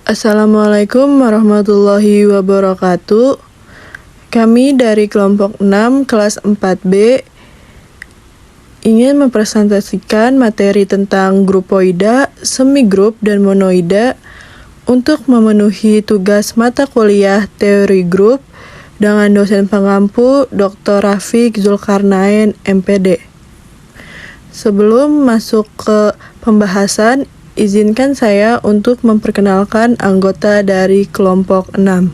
Assalamualaikum warahmatullahi wabarakatuh. Kami dari kelompok 6 kelas 4B ingin mempresentasikan materi tentang grupoida, semigrup, dan monoida untuk memenuhi tugas mata kuliah teori grup dengan dosen pengampu Dr. Rafiq Zulkarnain, MPD. Sebelum masuk ke pembahasan, izinkan saya untuk memperkenalkan anggota dari kelompok 6.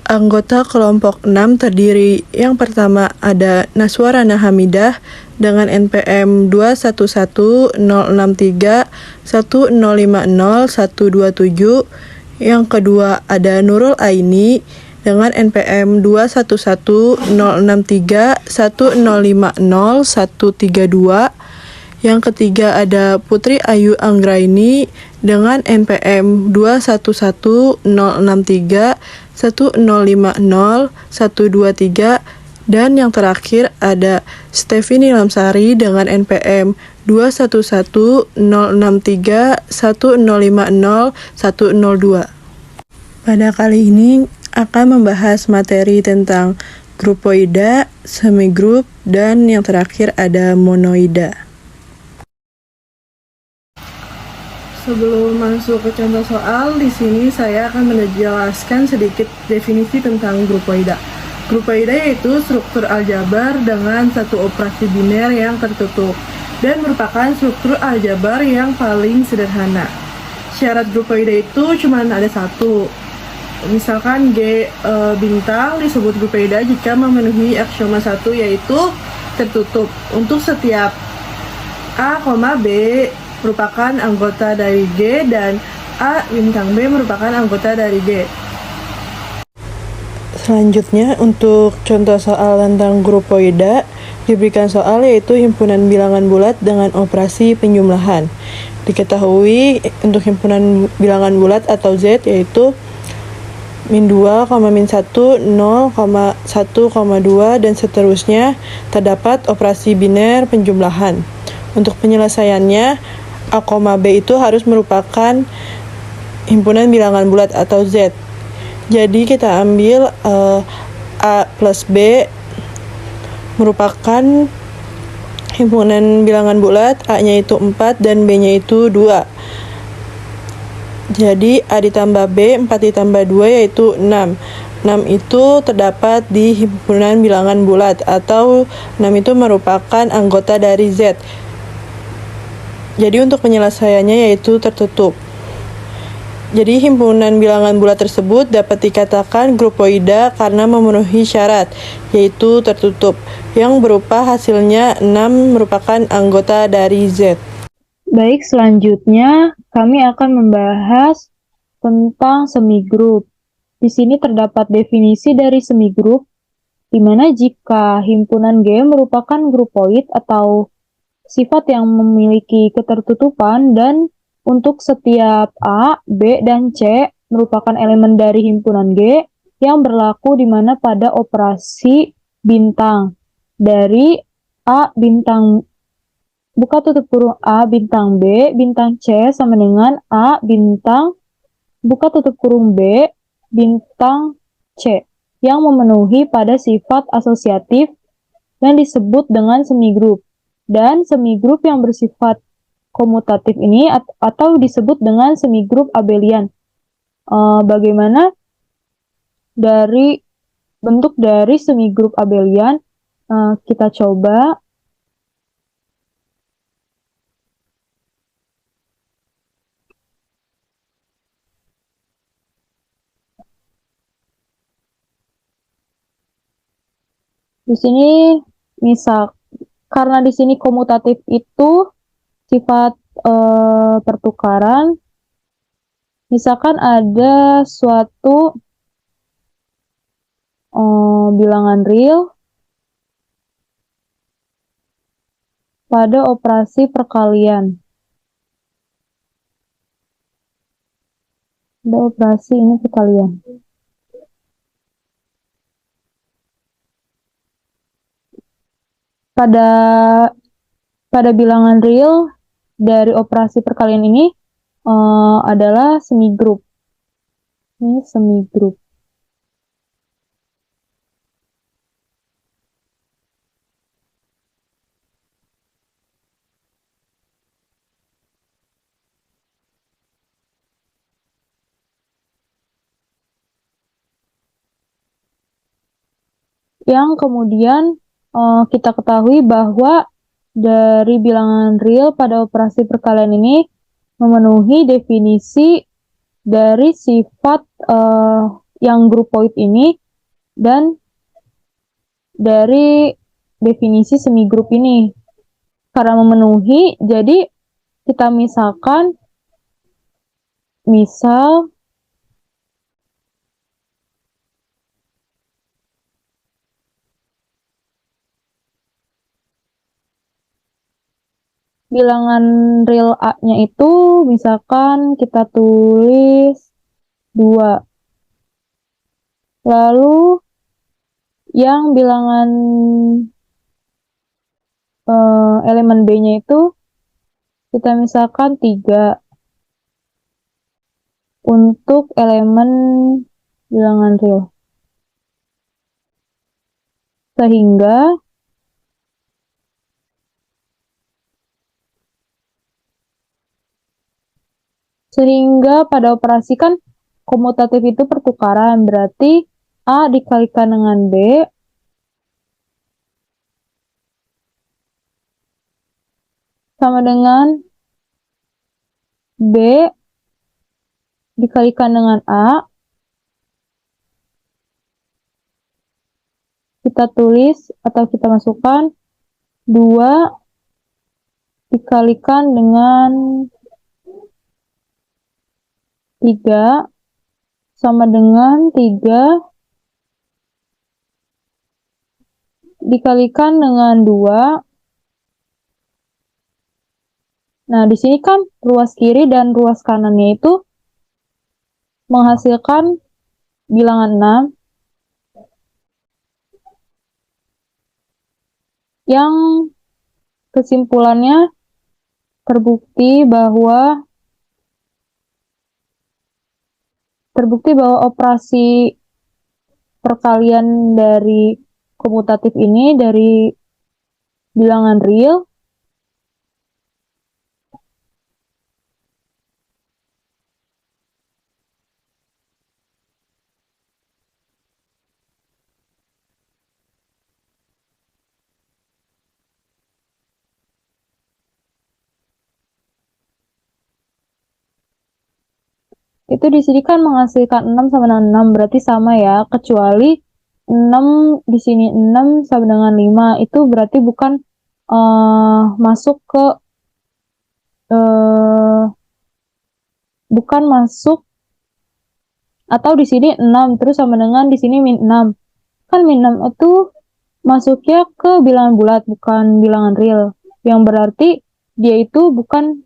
Anggota kelompok 6 terdiri yang pertama ada Naswarana Hamidah dengan NPM 2110631050 yang kedua ada Nurul Aini dengan NPM 2110631050 yang ketiga ada Putri Ayu Anggraini dengan NPM 2110631050 dan yang terakhir ada Stefini Lamsari dengan NPM 2110631050 Pada kali ini akan membahas materi tentang grupoida, semigrup, dan yang terakhir ada monoida. Sebelum masuk ke contoh soal, di sini saya akan menjelaskan sedikit definisi tentang grupoida. Grupoida yaitu struktur aljabar dengan satu operasi biner yang tertutup dan merupakan struktur aljabar yang paling sederhana. Syarat grupoida itu cuma ada satu. Misalkan G bintang disebut grupoida jika memenuhi aksioma 1 yaitu tertutup. Untuk setiap A, B merupakan anggota dari G dan A bintang B merupakan anggota dari G. Selanjutnya untuk contoh soal tentang grupoida diberikan soal yaitu himpunan bilangan bulat dengan operasi penjumlahan. Diketahui untuk himpunan bilangan bulat atau Z yaitu min 2, min 1, 0, 1, 2 dan seterusnya terdapat operasi biner penjumlahan. Untuk penyelesaiannya A, B itu harus merupakan himpunan bilangan bulat atau Z. Jadi kita ambil A plus B merupakan himpunan bilangan bulat, A-nya itu 4 dan B-nya itu 2. Jadi A ditambah B, 4 ditambah 2 yaitu 6. 6 itu terdapat di himpunan bilangan bulat atau 6 itu merupakan anggota dari Z. Jadi untuk penyelesaiannya yaitu tertutup. Jadi himpunan bilangan bulat tersebut dapat dikatakan grupoida karena memenuhi syarat, yaitu tertutup, yang berupa hasilnya 6 merupakan anggota dari Z. Baik, selanjutnya kami akan membahas tentang semigrup. Di sini terdapat definisi dari semigrup, di mana jika himpunan G merupakan grupoid atau sifat yang memiliki ketertutupan dan untuk setiap A, B, dan C merupakan elemen dari himpunan G yang berlaku di mana pada operasi bintang dari A bintang buka tutup kurung A bintang B bintang C sama dengan A bintang buka tutup kurung B bintang C yang memenuhi pada sifat asosiatif dan disebut dengan semigrup. Dan semigrup yang bersifat komutatif ini atau disebut dengan semigrup abelian. Bagaimana dari bentuk dari semigrup abelian? Kita coba. Di sini misal karena di sini komutatif itu sifat pertukaran. Misalkan ada suatu bilangan real pada operasi perkalian. Ada operasi ini perkalian. Pada bilangan real dari operasi perkalian ini adalah semigroup. Ini semigroup. Yang kemudian kita ketahui bahwa dari bilangan real pada operasi perkalian ini memenuhi definisi dari sifat yang grupoid ini dan dari definisi semigroup ini. Karena memenuhi, jadi kita misalkan, misal bilangan real A-nya itu misalkan kita tulis 2. Lalu yang bilangan elemen B-nya itu kita misalkan 3 untuk elemen bilangan real. Sehingga pada operasi kan komutatif itu pertukaran, berarti A dikalikan dengan B sama dengan B dikalikan dengan A. Kita tulis atau kita masukkan 2 dikalikan dengan 3 sama dengan 3 dikalikan dengan 2. Nah, di sini kan ruas kiri dan ruas kanannya itu menghasilkan bilangan 6 yang kesimpulannya terbukti bahwa operasi perkalian dari komutatif ini dari bilangan real itu di sini kan menghasilkan 6 sama dengan 6, berarti sama ya, kecuali 6 di sini 6 sama dengan 5, itu berarti bukan masuk ke bukan masuk, atau di sini 6 terus sama dengan di sini min 6. Kan min 6 itu masuknya ke bilangan bulat, bukan bilangan real, yang berarti dia itu bukan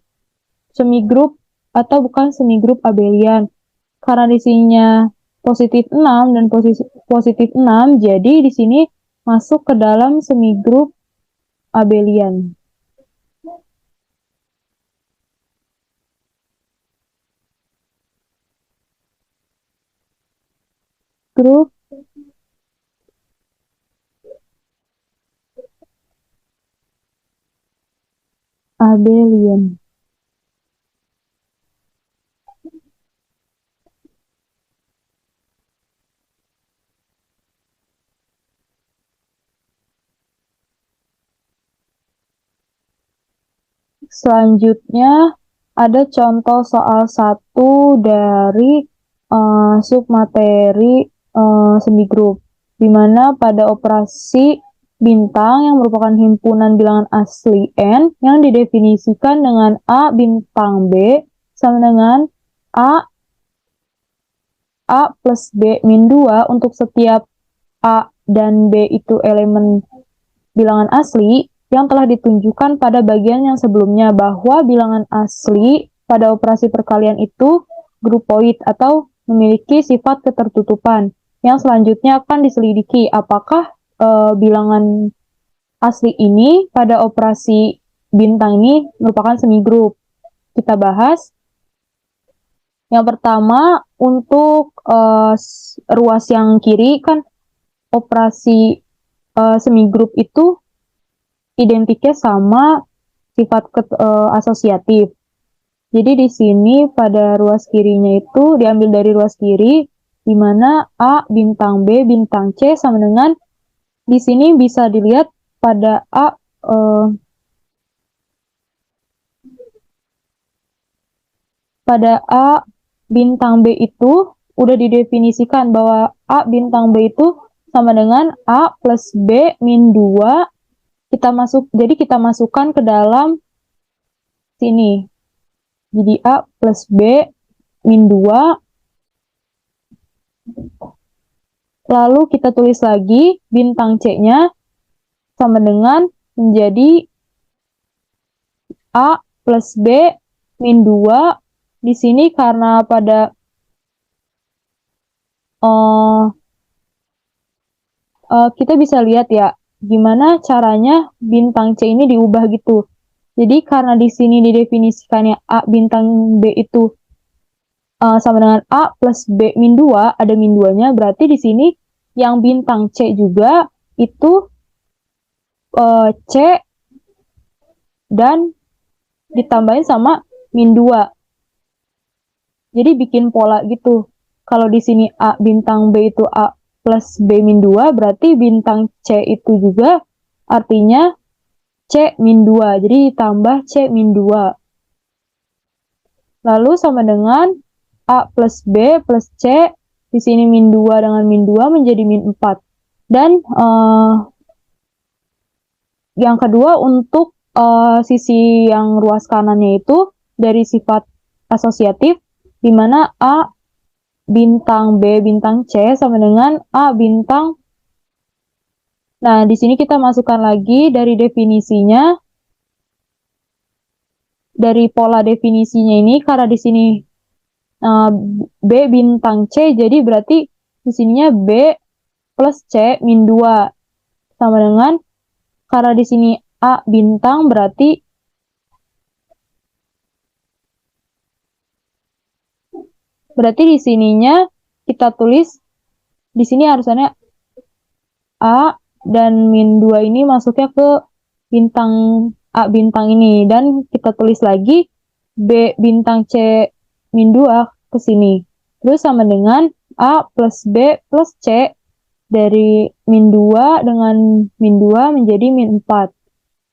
semigroup atau bukan semigroup abelian. Karena di sininya positif 6 dan positif 6, jadi di sini masuk ke dalam semigroup abelian. Grup abelian. Selanjutnya ada contoh soal 1 dari submateri semigroup, di mana pada operasi bintang yang merupakan himpunan bilangan asli n yang didefinisikan dengan A bintang B sama dengan A plus B min 2 untuk setiap A dan B itu elemen bilangan asli yang telah ditunjukkan pada bagian yang sebelumnya, bahwa bilangan asli pada operasi perkalian itu grupoid atau memiliki sifat ketertutupan. Yang selanjutnya akan diselidiki apakah bilangan asli ini pada operasi bintang ini merupakan semigroup. Kita bahas Yang pertama, untuk ruas yang kiri kan operasi semigrup itu identiknya sama sifat asosiatif. Jadi di sini pada ruas kirinya itu diambil dari ruas kiri, di mana A bintang B bintang C sama dengan di sini bisa dilihat pada A bintang B itu udah didefinisikan bahwa A bintang B itu sama dengan A plus B min 2. Jadi kita masukkan ke dalam sini. Jadi A plus B min 2. Lalu kita tulis lagi bintang C-nya sama dengan menjadi A plus B min 2. Di sini karena pada kita bisa lihat ya, gimana caranya bintang C ini diubah gitu. Jadi karena di sini didefinisikannya A bintang B itu sama dengan A plus B min 2, ada min 2-nya, berarti di sini yang bintang C juga itu C dan ditambahin sama min 2. Jadi bikin pola gitu. Kalau di sini A bintang B itu A plus B min 2, berarti bintang C itu juga artinya C min 2. Jadi ditambah C min 2. Lalu sama dengan A plus B plus C, di sini min 2 dengan min 2 menjadi min 4. Dan yang kedua untuk sisi yang ruas kanannya itu dari sifat asosiatif, di mana A bintang B bintang C sama dengan A bintang. Nah, di sini kita masukkan lagi dari definisinya, dari pola definisinya ini, karena di sini B bintang C, jadi berarti di sininya B plus C min 2 sama dengan, karena di sini A bintang berarti di sininya kita tulis di sini harusnya A dan min 2 ini masuknya ke bintang A bintang ini, dan kita tulis lagi B bintang C min 2 ke sini. Terus sama dengan A plus B plus C, dari min 2 dengan min 2 menjadi min 4.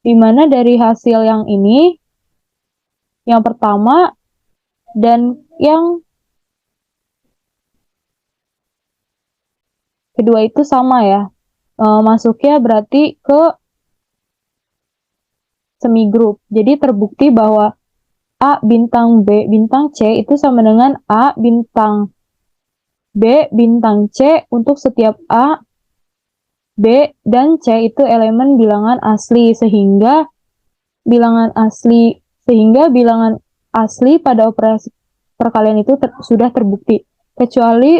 Dimana dari hasil yang ini, yang pertama dan yang kedua itu sama ya. Masuknya berarti ke semigrup. Jadi terbukti bahwa A bintang B bintang C itu sama dengan A bintang B bintang C untuk setiap A, B, dan C itu elemen bilangan asli, sehingga bilangan asli pada operasi perkalian itu sudah terbukti. Kecuali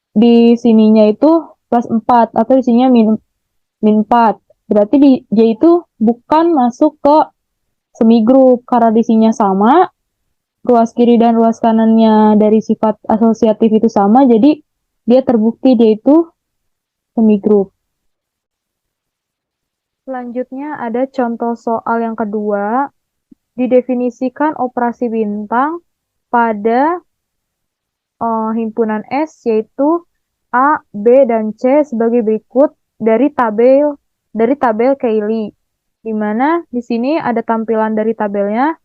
di sininya itu plus 4 atau di sininya min 4. Berarti dia itu bukan masuk ke semigrup, karena di sininya sama, ruas kiri dan ruas kanannya dari sifat asosiatif itu sama, jadi dia terbukti dia itu semigrup. Selanjutnya ada contoh soal yang kedua. Didefinisikan operasi bintang pada himpunan S, yaitu A, B, dan C sebagai berikut dari tabel Cayley. Di mana di sini ada tampilan dari tabelnya.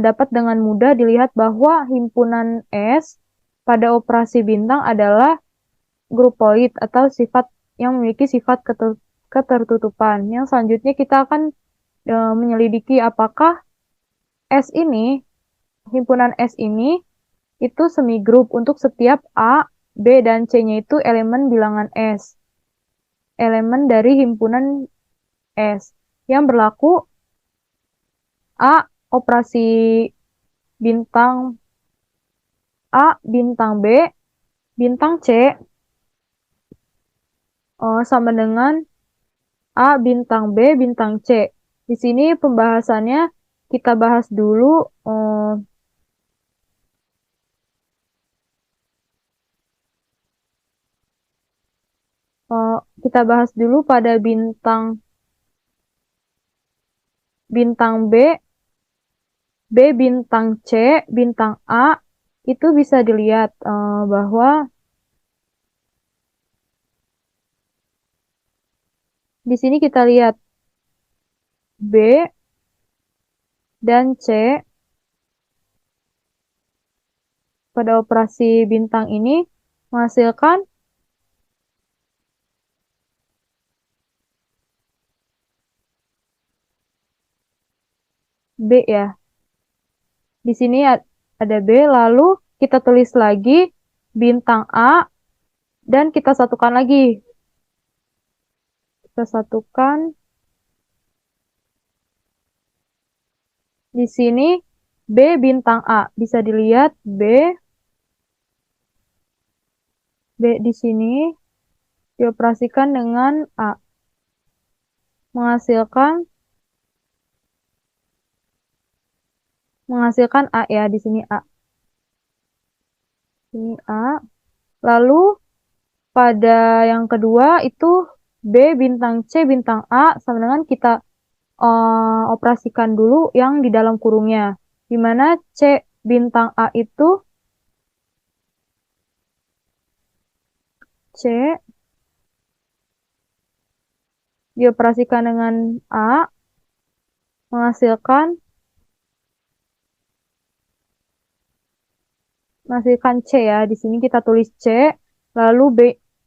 Dapat dengan mudah dilihat bahwa himpunan S pada operasi bintang adalah grupoid atau sifat yang memiliki sifat ketertutupan. Yang selanjutnya kita akan menyelidiki apakah himpunan S ini itu semigrup untuk setiap A, B, dan C-nya itu elemen bilangan S. Elemen dari himpunan S. Yang berlaku A operasi bintang A bintang B bintang C sama dengan A bintang B bintang C. Di sini pembahasannya kita bahas dulu kita bahas dulu pada bintang B, bintang C, bintang A, itu bisa dilihat bahwa di sini kita lihat B dan C pada operasi bintang ini menghasilkan B ya. Di sini ada B, lalu kita tulis lagi bintang A dan kita satukan lagi. Kita satukan di sini B bintang A. Bisa dilihat B di sini dioperasikan dengan A. Menghasilkan A ya, di sini A. Ini A. Lalu pada yang kedua itu B bintang C bintang A sama dengan kita operasikan dulu yang di dalam kurungnya. Di mana C bintang A itu C dioperasikan dengan A menghasilkan C ya. Di sini kita tulis C, lalu B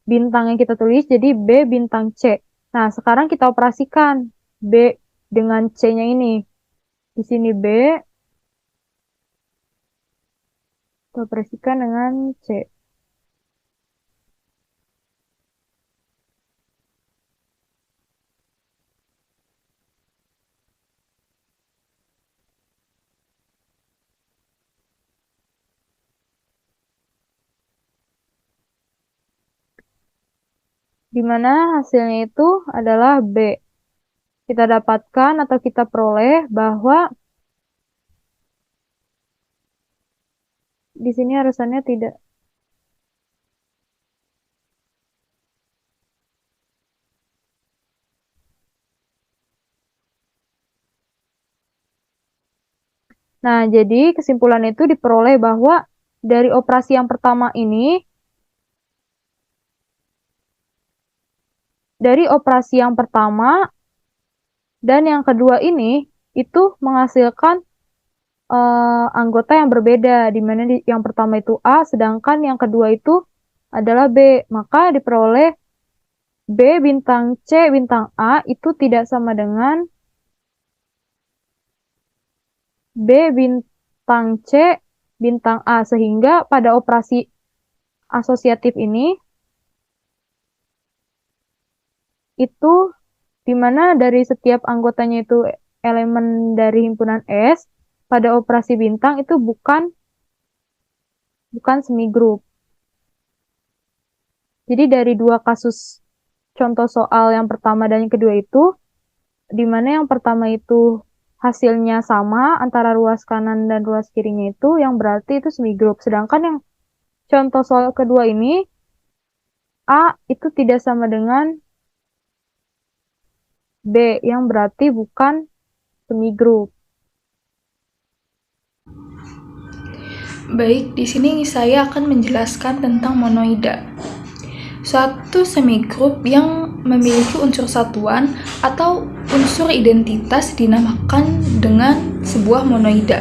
bintang yang kita tulis jadi B bintang C. Nah, sekarang kita operasikan B dengan C-nya ini. Di sini B kita operasikan dengan C. Di mana hasilnya itu adalah B. Kita dapatkan atau kita peroleh bahwa di sini harusannya tidak. Nah, jadi kesimpulan itu diperoleh bahwa dari operasi yang pertama ini, dan yang kedua ini itu menghasilkan anggota yang berbeda, di mana yang pertama itu A, sedangkan yang kedua itu adalah B. Maka diperoleh B bintang C bintang A itu tidak sama dengan B bintang C bintang A, sehingga pada operasi asosiatif ini itu dimana dari setiap anggotanya itu elemen dari himpunan S, pada operasi bintang itu bukan semigrup. Jadi dari dua kasus contoh soal yang pertama dan yang kedua itu, dimana yang pertama itu hasilnya sama antara ruas kanan dan ruas kirinya itu, yang berarti itu semigrup. Sedangkan yang contoh soal kedua ini, A itu tidak sama dengan B, yang berarti bukan semigrup. Baik, di sini saya akan menjelaskan tentang monoida. Suatu semigrup yang memiliki unsur satuan atau unsur identitas dinamakan dengan sebuah monoida.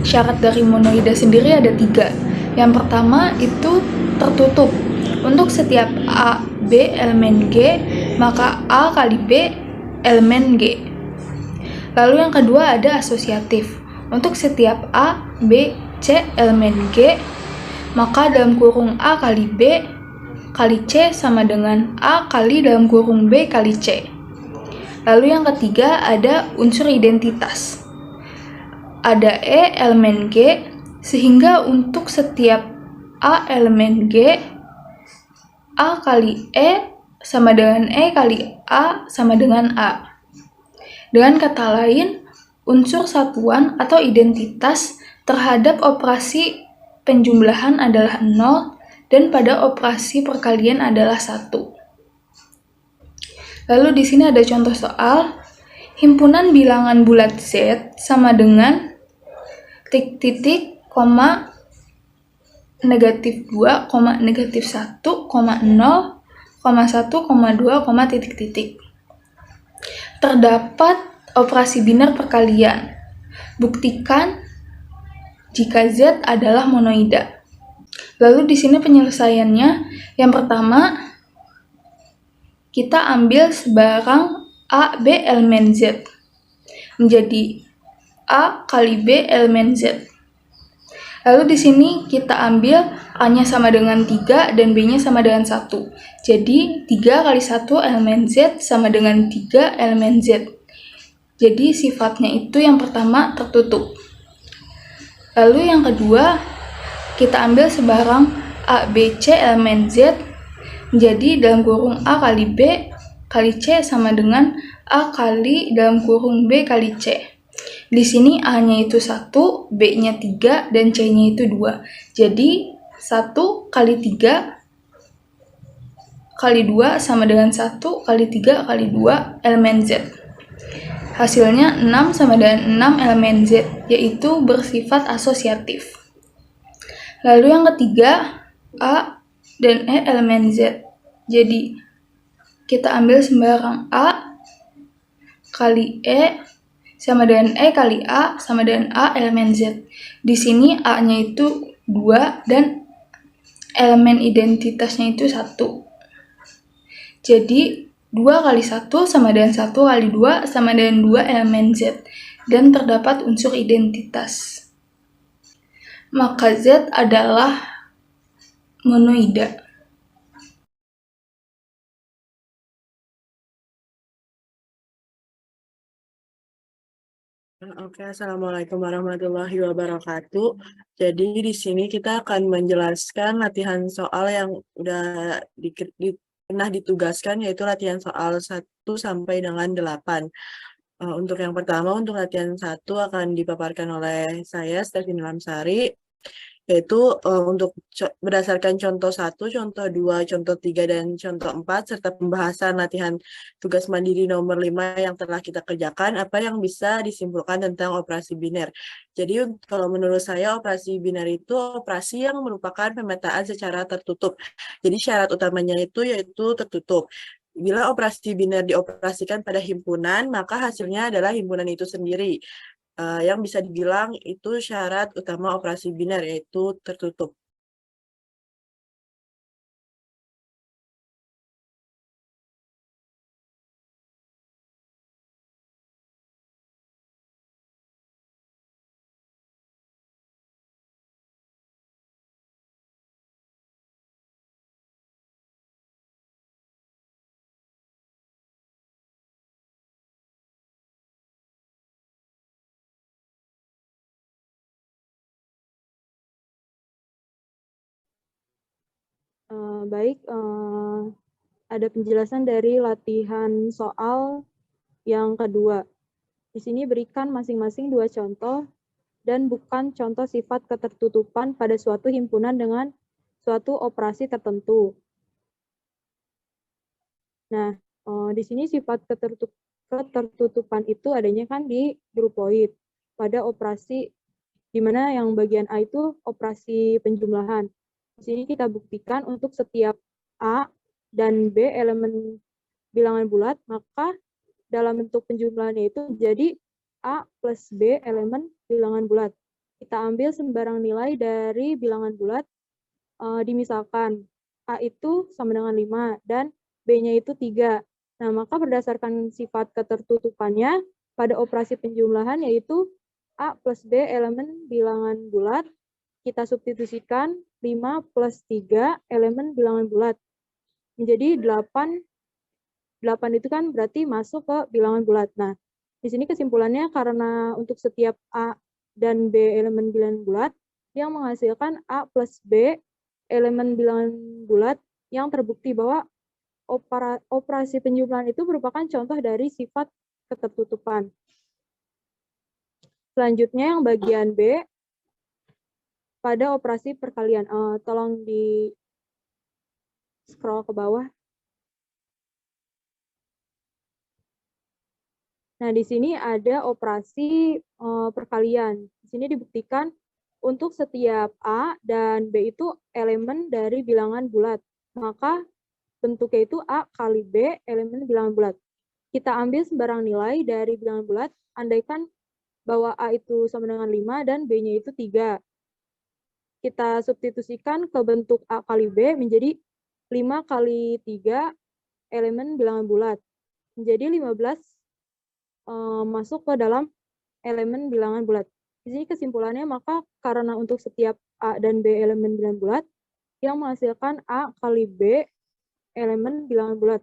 Syarat dari monoida sendiri ada 3. Yang pertama itu tertutup. Untuk setiap A, B elemen G, maka A kali B elemen G. Lalu yang kedua ada asosiatif. Untuk setiap A, B, C elemen G, maka dalam kurung A kali B kali C sama dengan A kali dalam kurung B kali C. Lalu yang ketiga ada unsur identitas. Ada E elemen G, sehingga untuk setiap A elemen G, A kali E sama dengan E kali A sama dengan A. Dengan kata lain, unsur satuan atau identitas terhadap operasi penjumlahan adalah 0 dan pada operasi perkalian adalah 1. Lalu di sini ada contoh soal, himpunan bilangan bulat Z sama dengan titik-titik, koma, negatif 2, koma, negatif 1, koma, 0, koma, 1, koma, 2, koma, titik-titik. Terdapat operasi biner perkalian. Buktikan jika Z adalah monoida. Lalu di sini penyelesaiannya, yang pertama, kita ambil sebarang A, B elemen Z. Menjadi A kali B elemen Z. Lalu di sini kita ambil A-nya sama dengan 3 dan B-nya sama dengan 1. Jadi 3 kali 1 elemen Z sama dengan 3 elemen Z. Jadi sifatnya itu yang pertama tertutup. Lalu yang kedua, kita ambil sebarang A, B, C elemen Z. Jadi dalam kurung A kali B kali C sama dengan A kali dalam kurung B kali C. Di sini A-nya itu 1, B-nya 3, dan C-nya itu 2. Jadi 1 kali 3 kali 2 sama dengan 1 kali 3 kali 2 elemen Z. Hasilnya 6 sama dengan 6 elemen Z, yaitu bersifat asosiatif. Lalu yang ketiga, A dan E elemen Z. Jadi kita ambil sembarang A kali E sama dengan E kali A sama dengan A elemen Z. Di sini A-nya itu 2 dan elemen identitasnya itu 1. Jadi 2 kali 1 sama dengan 1 kali 2 sama dengan 2 elemen Z. Dan terdapat unsur identitas. Maka Z adalah monoida. Oke, Assalamualaikum warahmatullahi wabarakatuh. Jadi di sini kita akan menjelaskan latihan soal yang udah pernah ditugaskan, yaitu latihan soal 1 sampai dengan 8. Untuk yang pertama, untuk latihan 1 akan dipaparkan oleh saya, Stefini Lamsari, yaitu untuk berdasarkan contoh 1, contoh 2, contoh 3, dan contoh 4, serta pembahasan latihan tugas mandiri nomor 5 yang telah kita kerjakan, apa yang bisa disimpulkan tentang operasi biner. Jadi kalau menurut saya operasi biner itu operasi yang merupakan pemetaan secara tertutup. Jadi syarat utamanya itu yaitu tertutup. Bila operasi biner dioperasikan pada himpunan, maka hasilnya adalah himpunan itu sendiri. Yang bisa dibilang itu syarat utama operasi biner, yaitu tertutup. Baik, ada penjelasan dari latihan soal yang kedua. Di sini berikan masing-masing 2 contoh dan bukan contoh sifat ketertutupan pada suatu himpunan dengan suatu operasi tertentu. Nah, di sini sifat ketertutupan itu adanya kan di grupoid pada operasi di mana yang bagian A itu operasi penjumlahan. Di sini kita buktikan untuk setiap A dan B elemen bilangan bulat, maka dalam bentuk penjumlahannya itu jadi A plus B elemen bilangan bulat. Kita ambil sembarang nilai dari bilangan bulat, dimisalkan A itu sama dengan 5 dan B-nya itu 3. Nah, maka berdasarkan sifat ketertutupannya pada operasi penjumlahan yaitu A plus B elemen bilangan bulat, kita substitusikan 5 plus 3 elemen bilangan bulat. Menjadi 8. 8 itu kan berarti masuk ke bilangan bulat. Nah, di sini kesimpulannya karena untuk setiap A dan B elemen bilangan bulat yang menghasilkan A plus B elemen bilangan bulat yang terbukti bahwa operasi penjumlahan itu merupakan contoh dari sifat ketertutupan. Selanjutnya yang bagian B pada operasi perkalian. Tolong di scroll ke bawah. Nah, di sini ada operasi perkalian. Di sini dibuktikan untuk setiap A dan B itu elemen dari bilangan bulat. Maka bentuknya itu A kali B elemen bilangan bulat. Kita ambil sembarang nilai dari bilangan bulat, andaikan bahwa A itu sama dengan 5 dan B-nya itu 3. Kita substitusikan ke bentuk A kali B menjadi 5 kali 3 elemen bilangan bulat. Menjadi 15 masuk ke dalam elemen bilangan bulat. Di sini kesimpulannya, maka karena untuk setiap A dan B elemen bilangan bulat, yang menghasilkan A kali B elemen bilangan bulat.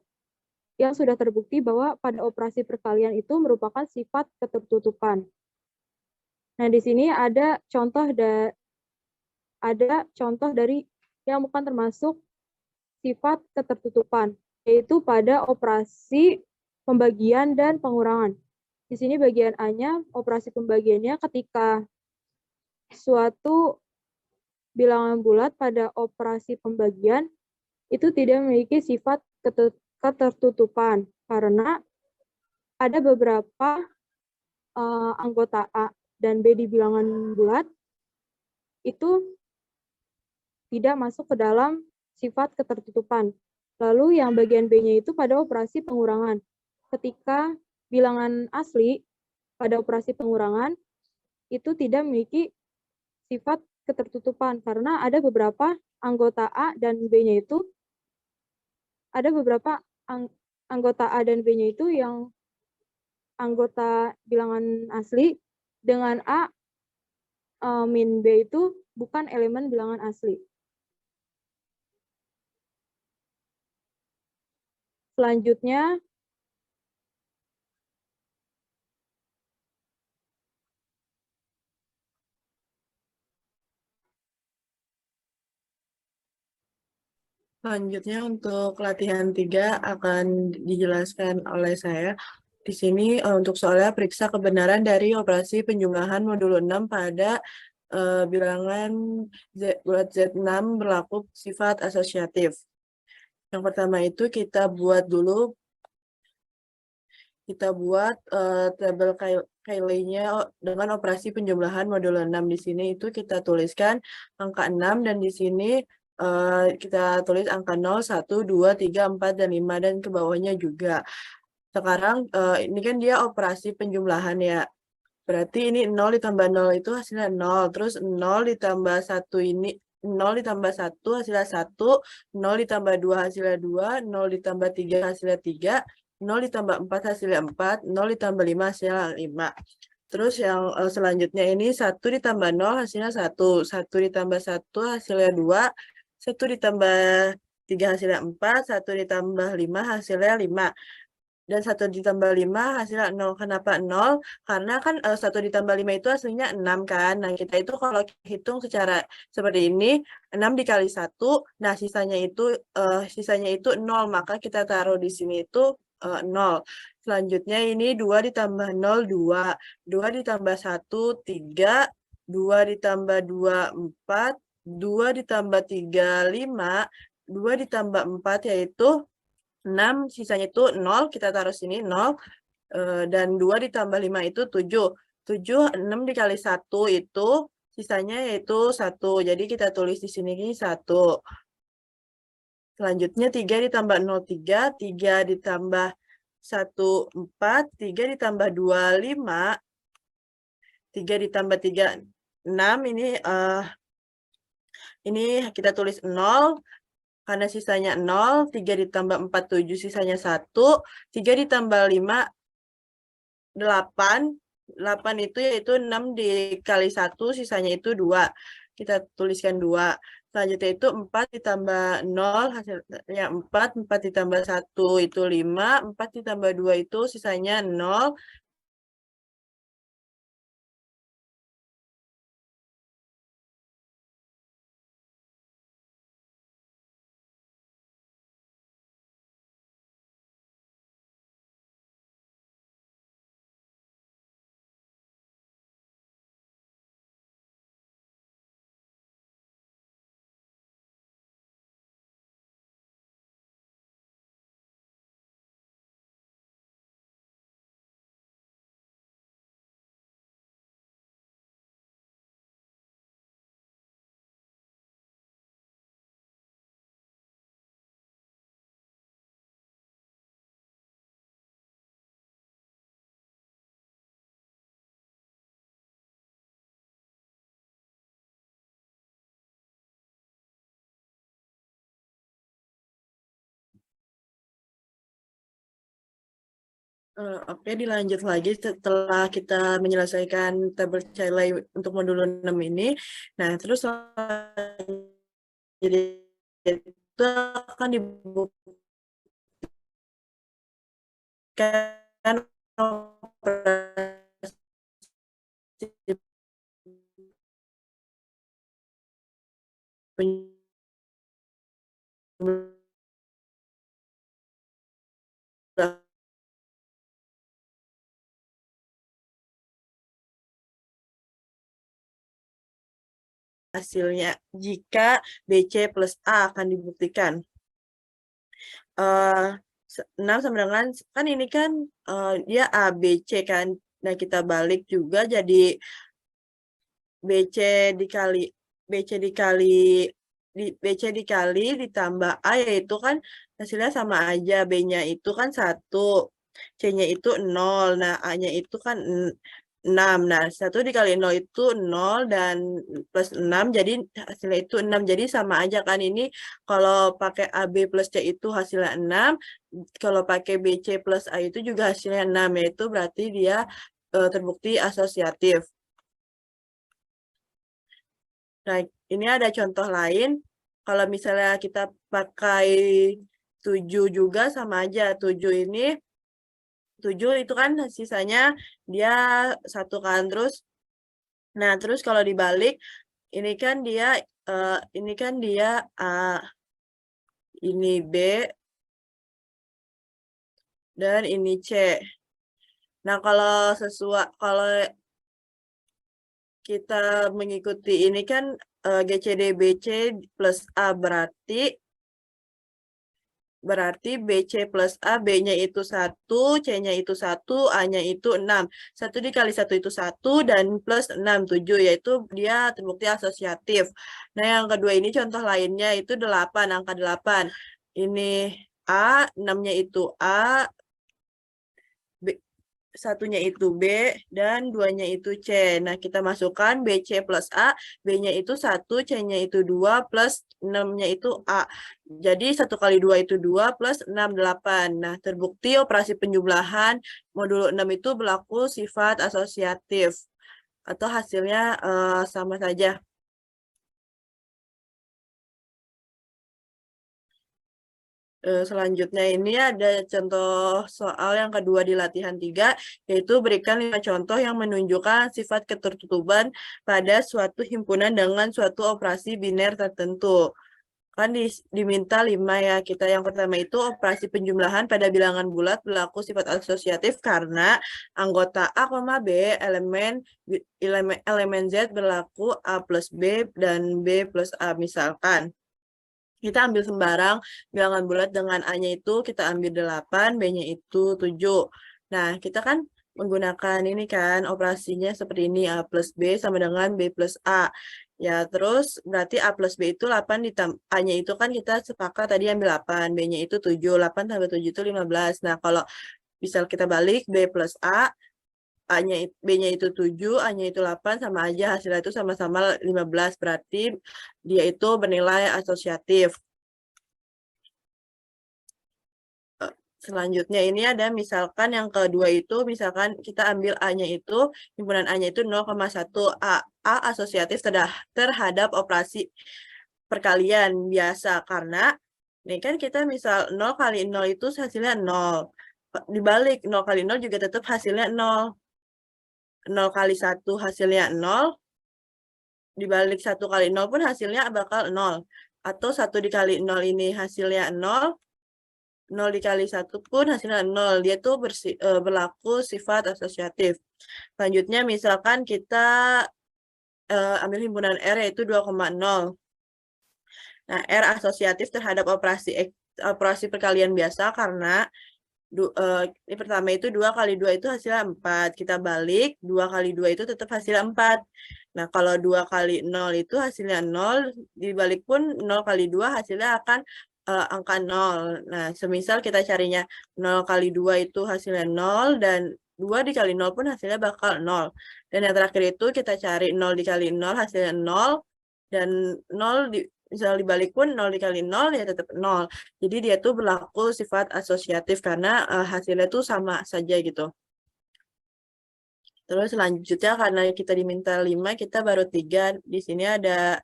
Yang sudah terbukti bahwa pada operasi perkalian itu merupakan sifat ketertutupan. Nah, di sini ada contoh dari yang bukan termasuk sifat ketertutupan, yaitu pada operasi pembagian dan pengurangan. Di sini bagian A-nya, operasi pembagiannya ketika suatu bilangan bulat pada operasi pembagian itu tidak memiliki sifat ketertutupan karena ada beberapa anggota A dan B di bilangan bulat itu tidak masuk ke dalam sifat ketertutupan. Lalu yang bagian B-nya itu pada operasi pengurangan. Ketika bilangan asli pada operasi pengurangan itu tidak memiliki sifat ketertutupan karena ada beberapa anggota A dan B-nya itu anggota A dan B-nya itu yang anggota bilangan asli dengan A min B itu bukan elemen bilangan asli. Selanjutnya, Selanjutnya untuk latihan 3 akan dijelaskan oleh saya. Di sini untuk soalnya periksa kebenaran dari operasi penjumlahan modul 6 pada bilangan bulat Z6 berlaku sifat asosiatif. Yang pertama itu kita buat tabel Cayley-nya dengan operasi penjumlahan modul 6. Di sini itu kita tuliskan angka 6 dan di sini kita tulis angka 0, 1, 2, 3, 4, dan 5 dan ke bawahnya juga. Sekarang ini kan dia operasi penjumlahan ya. Berarti ini 0 ditambah 0 itu hasilnya 0. Terus 0 ditambah 1 ini 0 ditambah 1 hasilnya 1, 0 ditambah 2 hasilnya 2, 0 ditambah 3 hasilnya 3, 0 ditambah 4 hasilnya 4, 0 ditambah 5 hasilnya 5. Terus yang selanjutnya ini 1 ditambah 0 hasilnya 1, 1 ditambah 1 hasilnya 2, 1 ditambah 3 hasilnya 4, 1 ditambah 5 hasilnya 5. Dan 1 ditambah 5 hasilnya 0. Kenapa 0? Karena kan 1 ditambah 5 itu hasilnya 6 kan. Nah, kita itu kalau hitung secara seperti ini, 6 dikali 1, nah sisanya itu 0. Maka kita taruh di sini itu 0. Selanjutnya ini 2 ditambah 0, 2. 2 ditambah 1, 3. 2 ditambah 2, 4. 2 ditambah 3, 5. 2 ditambah 4 yaitu 6, sisanya itu 0, kita taruh sini 0, dan 2 ditambah 5 itu 7. 7, 6 dikali 1 itu sisanya yaitu 1, jadi kita tulis di sini 1. Selanjutnya 3 ditambah 0, 3, 3 ditambah 1, 4, 3 ditambah 2, 5, 3 ditambah 3, 6, ini kita tulis 0, karena sisanya 0, 3 ditambah 4, 7, sisanya 1, 3 ditambah 5, 8, 8 itu yaitu 6 dikali 1, sisanya itu 2. Kita tuliskan 2. Selanjutnya itu 4 ditambah 0, hasilnya 4, 4 ditambah 1 itu 5, 4 ditambah 2 itu sisanya 0, Oke, dilanjut lagi setelah kita menyelesaikan tabel Cailai untuk modul 6 ini. Nah, terus jadi itu akan dibuktikan operasi penjumlahan hasilnya jika BC plus A akan dibuktikan. 6 sama dengan, kan ini kan dia A, B, C kan. Nah, kita balik juga jadi BC dikali ditambah A, yaitu kan hasilnya sama aja. B-nya itu kan 1, C-nya itu 0. Nah, A-nya itu kan 6. Nah, 1 dikali 0 itu 0 dan plus 6, jadi hasilnya itu 6. Jadi sama aja kan ini, kalau pakai AB plus C itu hasilnya 6, kalau pakai BC plus A itu juga hasilnya 6, yaitu berarti dia terbukti asosiatif. Nah, ini ada contoh lain. Kalau misalnya kita pakai 7 juga sama aja. 7 itu kan sisanya dia 1 kan. Terus kalau dibalik, ini kan dia A, ini B, dan ini C. Nah, kalau kita mengikuti ini kan GCD-BC plus A berarti BC plus A, B-nya itu 1, C-nya itu 1, A-nya itu 6. 1 dikali 1 itu 1, dan plus 6, 7, yaitu dia terbukti asosiatif. Nah, yang kedua ini contoh lainnya itu 8, angka 8. Ini A, 6-nya itu A, satunya itu B, dan 2-nya itu C. Nah, kita masukkan BC plus A, B-nya itu 1, C-nya itu 2, plus 6-nya itu A. Jadi 1 kali 2 itu 2, plus 6, 8. Nah, terbukti operasi penjumlahan modul 6 itu berlaku sifat asosiatif. Atau hasilnya sama saja. Selanjutnya ini ada contoh soal yang kedua di latihan 3, yaitu berikan 5 contoh yang menunjukkan sifat ketertutupan pada suatu himpunan dengan suatu operasi biner tertentu. Kan diminta 5 ya. Kita yang pertama itu operasi penjumlahan pada bilangan bulat berlaku sifat asosiatif karena anggota A, B, elemen Z berlaku A plus B dan B plus A. Misalkan kita ambil sembarang bilangan bulat dengan A-nya itu kita ambil 8, B-nya itu 7. Nah, kita kan menggunakan ini kan operasinya seperti ini, A plus B sama dengan B plus A. Ya, terus berarti A plus B itu 8 ditambah A-nya itu kan kita sepakat tadi ambil 8, B-nya itu 7, 8 tambah 7 itu 15. Nah, kalau misal kita balik B plus A, B-nya itu 7, A-nya itu 8, sama aja hasilnya itu sama-sama 15, berarti dia itu bernilai asosiatif. Selanjutnya ini ada misalkan yang kedua itu, misalkan kita ambil A-nya itu, himpunan A-nya itu 0,1. A asosiatif terhadap operasi perkalian biasa, karena ini kan kita misal 0 kali 0 itu hasilnya 0. Dibalik 0 kali 0 juga tetap hasilnya 0. 0 kali 1 hasilnya 0. Dibalik 1 kali 0 pun hasilnya bakal 0. Atau 1 dikali 0 ini hasilnya 0. 0 dikali 1 pun hasilnya 0. Dia tuh berlaku sifat asosiatif. Selanjutnya misalkan kita ambil himpunan R yaitu 2,0. Nah, R asosiatif terhadap operasi perkalian biasa karena ini pertama itu 2 kali 2 itu hasilnya 4. Kita balik, 2 kali 2 itu tetap hasilnya 4. Nah, kalau 2 kali 0 itu hasilnya 0, dibalik pun 0 kali 2 hasilnya akan angka 0. Nah, semisal kita carinya 0 kali 2 itu hasilnya 0, dan 2 dikali 0 pun hasilnya bakal 0. Dan yang terakhir itu kita cari 0 dikali 0 hasilnya 0, dan 0 misal dibalik pun 0 dikali 0 ya tetap 0. Jadi dia tuh berlaku sifat asosiatif karena hasilnya tuh sama saja gitu. Terus selanjutnya karena kita diminta 5, kita baru 3. Di sini ada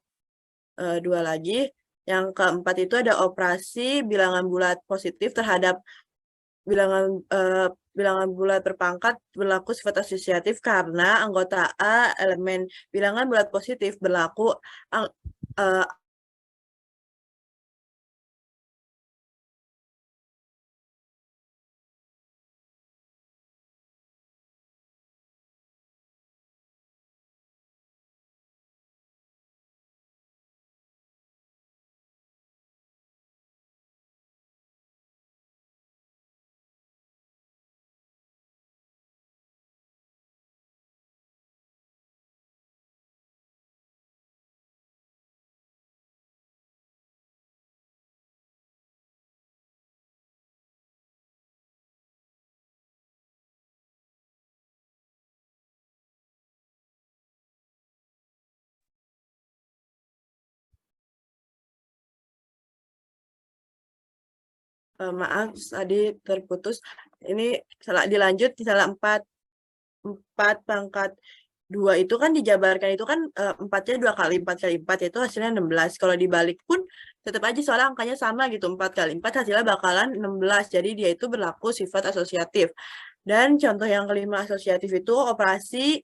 2 lagi. Yang keempat itu ada operasi bilangan bulat positif terhadap bilangan bulat berpangkat berlaku sifat asosiatif karena anggota A elemen bilangan bulat positif berlaku maaf tadi terputus. Ini dilanjut di salah 4 pangkat 2 itu kan dijabarkan itu kan 4-nya 2 kali 4 kali 4 yaitu hasilnya 16. Kalau dibalik pun tetap aja soalnya angkanya sama gitu, 4 kali 4 hasilnya bakalan 16. Jadi dia itu berlaku sifat asosiatif. Dan contoh yang kelima asosiatif itu operasi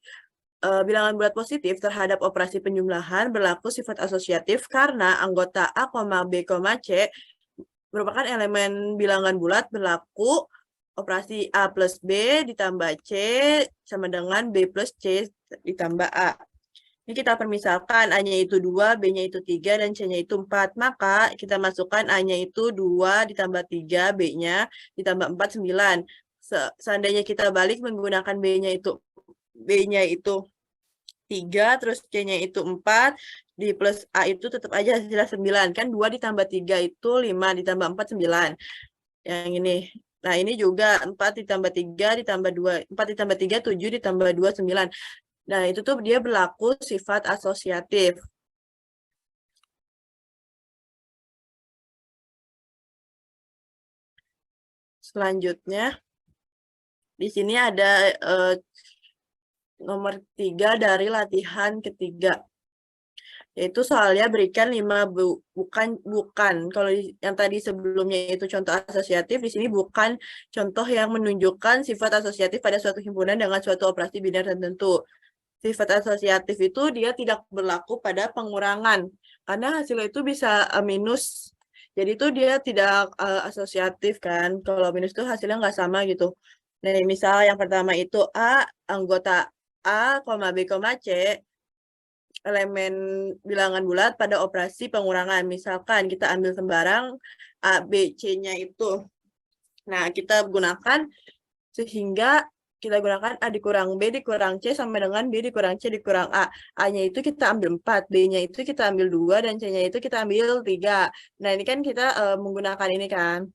bilangan bulat positif terhadap operasi penjumlahan berlaku sifat asosiatif karena anggota A, B, C merupakan elemen bilangan bulat berlaku operasi A plus B ditambah C sama dengan B plus C ditambah A. Ini kita permisalkan A-nya itu 2, B-nya itu 3, dan C-nya itu 4. Maka kita masukkan A-nya itu 2 ditambah 3, B-nya ditambah 4, 9. Seandainya kita balik menggunakan B-nya itu 3, terus C-nya itu 4, di plus A itu tetap aja hasilnya 9. Kan 2 ditambah 3 itu 5, ditambah 4, 9. Yang ini. Nah, ini juga 4 ditambah 3 ditambah 2. 4 ditambah 3, 7 ditambah 2, 9. Nah, itu tuh dia berlaku sifat asosiatif. Selanjutnya, di sini ada nomor 3 dari latihan ketiga. Yaitu soalnya berikan 5 bukan. Kalau yang tadi sebelumnya itu contoh asosiatif, di sini bukan contoh yang menunjukkan sifat asosiatif pada suatu himpunan dengan suatu operasi biner tertentu. Sifat asosiatif itu dia tidak berlaku pada pengurangan. Karena hasilnya itu bisa minus. Jadi itu dia tidak asosiatif kan. Kalau minus itu hasilnya nggak sama gitu. Nah, misal yang pertama itu anggota A, B, C, elemen bilangan bulat pada operasi pengurangan. Misalkan kita ambil sembarang A, B, C-nya itu. Nah, kita gunakan sehingga kita gunakan A dikurang B dikurang C sama dengan B dikurang C dikurang A. A-nya itu kita ambil 4, B-nya itu kita ambil 2, dan C-nya itu kita ambil 3. Nah, ini kan kita menggunakan ini kan.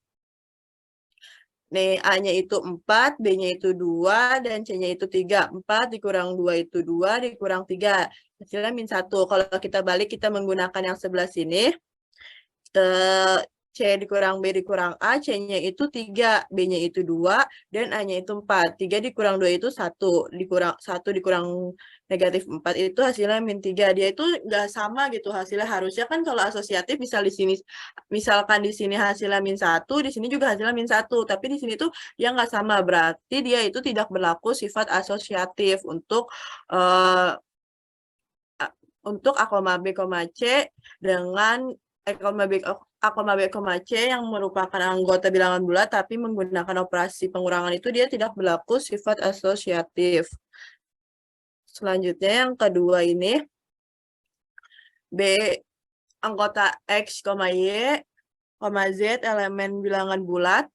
Nih, A-nya itu 4, B-nya itu 2, dan C-nya itu 3. 4 dikurang 2 itu 2, dikurang 3. Hasilnya min 1. Kalau kita balik, kita menggunakan yang sebelah sini. C dikurang B dikurang A, C-nya itu 3, B-nya itu 2, dan A-nya itu 4. 3 dikurang 2 itu 1, dikurang 1 dikurang negatif 4 itu hasilnya min 3. Dia itu nggak sama gitu hasilnya. Harusnya kan kalau asosiatif bisa di sini, misalkan di sini hasilnya min 1, di sini juga hasilnya min 1. Tapi di sini tuh yang nggak sama. Berarti dia itu tidak berlaku sifat asosiatif untuk A, B, C dengan A, B, C yang merupakan anggota bilangan bulat tapi menggunakan operasi pengurangan itu dia tidak berlaku sifat asosiatif. Selanjutnya yang kedua ini B anggota X, Y, Z elemen bilangan bulat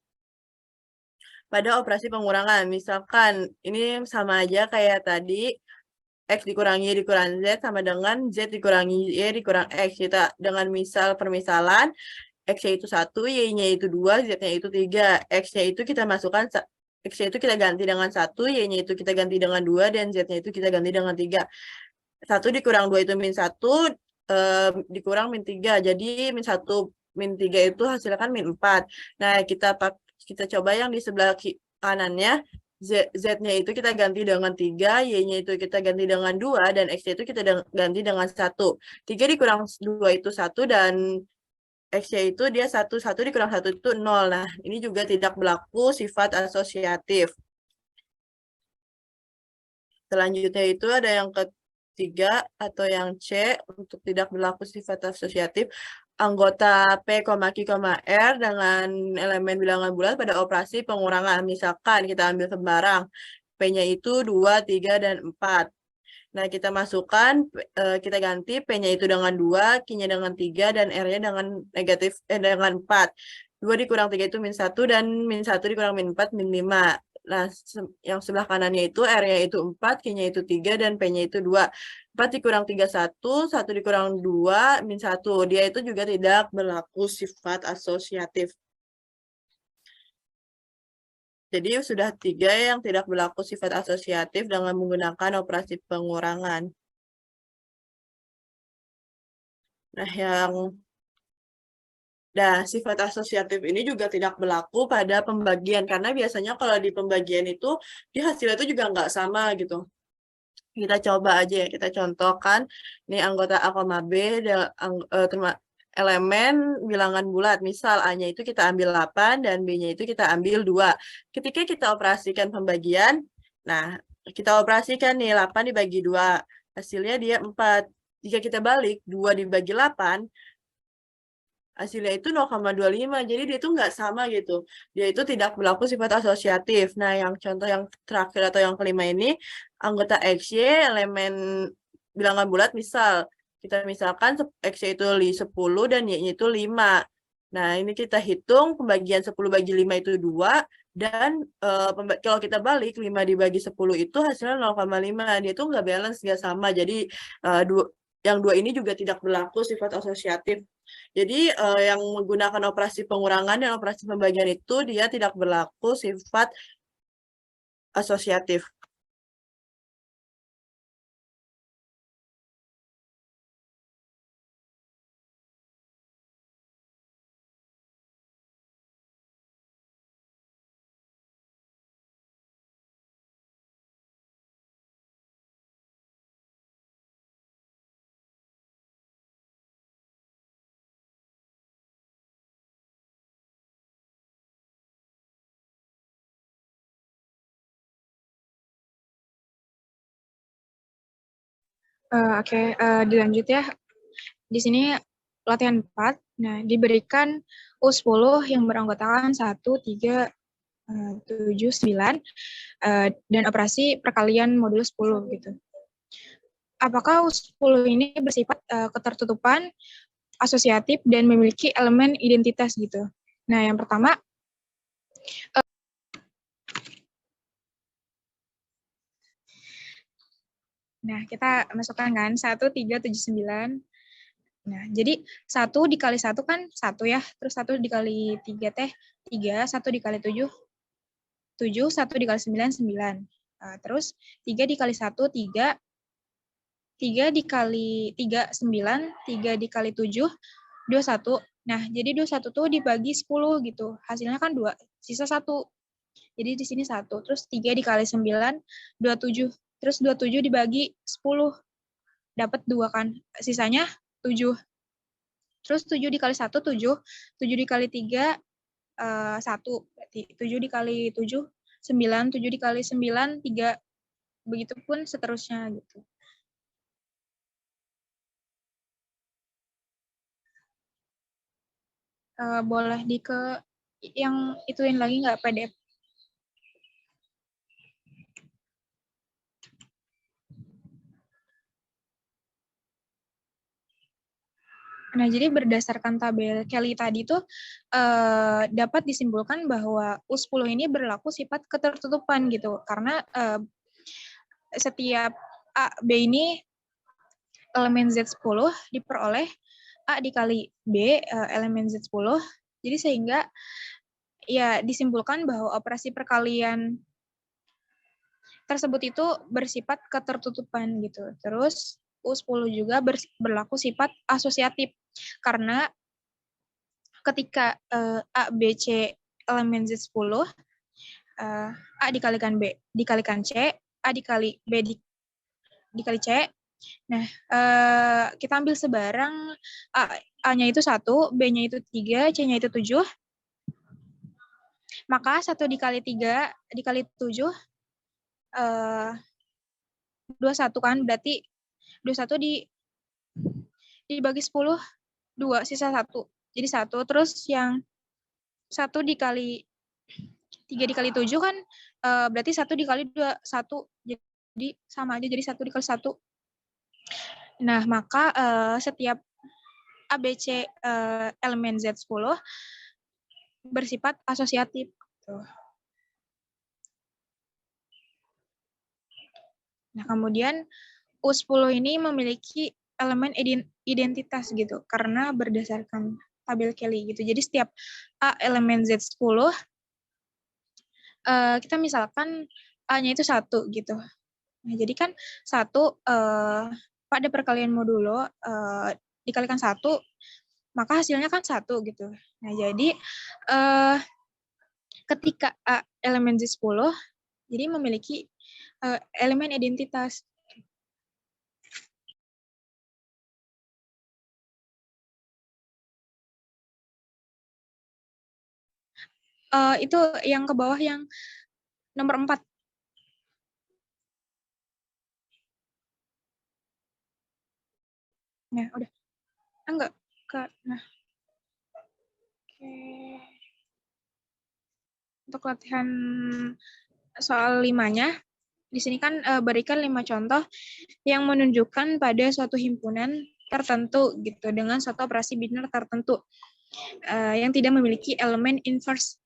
pada operasi pengurangan. Misalkan ini sama aja kayak tadi X dikurangi Y dikurangi Z sama dengan Z dikurangi Y dikurang X. Kita dengan permisalan X-nya itu 1, Y-nya itu 2, Z-nya itu 3. X-nya itu kita masukkan, X-nya itu kita ganti dengan 1, Y-nya itu kita ganti dengan 2, dan Z-nya itu kita ganti dengan 3. 1 dikurang 2 itu min 1, dikurang min 3. Jadi min 1 min 3 itu hasilnya kan min 4. Nah, kita coba yang di sebelah kanannya, Z-nya itu kita ganti dengan 3, Y-nya itu kita ganti dengan 2, dan X-nya itu kita ganti dengan 1. 3 dikurang 2 itu 1, dan X-nya itu dia 1 dikurang 1 itu 0. Nah, ini juga tidak berlaku sifat asosiatif. Selanjutnya itu ada yang ketiga atau yang C, untuk tidak berlaku sifat asosiatif, anggota P, Q, R dengan elemen bilangan bulat pada operasi pengurangan. Misalkan kita ambil sembarang, P-nya itu 2, 3, dan 4. Nah, kita masukkan, kita ganti P-nya itu dengan 2, Q-nya dengan 3, dan R-nya dengan dengan 4. 2 dikurang 3 itu min 1, dan min 1 dikurang min 4, min 5. Nah, yang sebelah kanannya itu R-nya itu 4, Q-nya itu 3, dan P-nya itu 2. 4 dikurang 3, 1, 1 dikurang 2, min 1. Dia itu juga tidak berlaku sifat asosiatif. Jadi sudah 3 yang tidak berlaku sifat asosiatif dengan menggunakan operasi pengurangan. Nah, sifat asosiatif ini juga tidak berlaku pada pembagian, karena biasanya kalau di pembagian itu, di hasilnya itu juga nggak sama gitu. Kita coba aja ya, kita contohkan, ini anggota A, B, elemen bilangan bulat, misal A-nya itu kita ambil 8, dan B-nya itu kita ambil 2. Ketika kita operasikan pembagian, nah, kita operasikan nih, 8 dibagi 2, hasilnya dia 4. Jika kita balik, 2 dibagi 8, hasilnya itu 0,25, jadi dia itu nggak sama gitu. Dia itu tidak berlaku sifat asosiatif. Nah, yang contoh yang terakhir atau yang kelima ini, anggota XY, elemen bilangan bulat, kita misalkan X-nya itu 10 dan Y-nya itu 5. Nah, ini kita hitung pembagian 10 bagi 5 itu 2, dan kalau kita balik 5 dibagi 10 itu hasilnya 0,5. Dia itu nggak balance, nggak sama. Jadi yang 2 ini juga tidak berlaku sifat asosiatif. Jadi yang menggunakan operasi pengurangan dan operasi pembagian itu dia tidak berlaku sifat asosiatif. Oke, dilanjut ya. Di sini latihan 4. Nah, diberikan U10 yang beranggotakan 1, 3, 7, 9, dan operasi perkalian modulo 10 gitu. Apakah U10 ini bersifat ketertutupan, asosiatif, dan memiliki elemen identitas gitu? Nah, yang pertama, nah, kita masukkan kan 1, 3, 7, 9. Nah, jadi 1 dikali 1 kan 1 ya, terus 1 dikali 3 teh 3, 1 dikali 7, 7, 1 dikali 9, 9. Terus 3 dikali 1, 3, 3 dikali 3, 9, 3 dikali 7, 21. Nah, jadi 21 tuh dibagi 10 gitu, hasilnya kan 2, sisa 1. Jadi di sini 1, terus 3 dikali 9, 27. Terus 27 dibagi 10, dapat 2 kan, sisanya 7. Terus 7 dikali 1, 7. 7 dikali 3, 1. Berarti 7 dikali 7, 9. 7 dikali 9, 3. Begitupun seterusnya gitu. Boleh yang ituin lagi nggak PDF? Nah, jadi berdasarkan tabel Kelly tadi itu dapat disimpulkan bahwa U10 ini berlaku sifat ketertutupan gitu, karena setiap A, B ini elemen Z10 diperoleh A dikali B elemen Z10, jadi sehingga ya disimpulkan bahwa operasi perkalian tersebut itu bersifat ketertutupan gitu. Terus U10 juga berlaku sifat asosiatif. Karena ketika A, B, C elemen Z10, A dikalikan B dikalikan C, A dikali B dikali C. Nah, kita ambil sebarang A-nya itu 1, B-nya itu 3, C-nya itu 7. Maka 1 dikali 3 dikali 7, 21 kan, berarti 21 dibagi 10, 2, sisa 1. Jadi 1, terus yang 1 dikali 3 dikali 7 kan, berarti 1 dikali 2, 1. Jadi sama aja, jadi 1 dikali 1. Nah, maka setiap ABC elemen Z10 bersifat asosiatif. Nah, kemudian U10 ini memiliki elemen identitas gitu, karena berdasarkan tabel Kelly gitu. Jadi setiap A elemen Z10, kita misalkan A-nya itu 1 gitu. Nah, jadi kan 1 pada perkalian modulo dikalikan 1, maka hasilnya kan 1 gitu. Nah, jadi ketika A elemen Z10, jadi memiliki elemen identitas. Itu yang ke bawah yang nomor 4. Nah, udah. Enggak. Nah. Oke. Untuk latihan soal 5-nya, di sini kan berikan 5 contoh yang menunjukkan pada suatu himpunan tertentu gitu dengan suatu operasi biner tertentu yang tidak memiliki elemen inverse.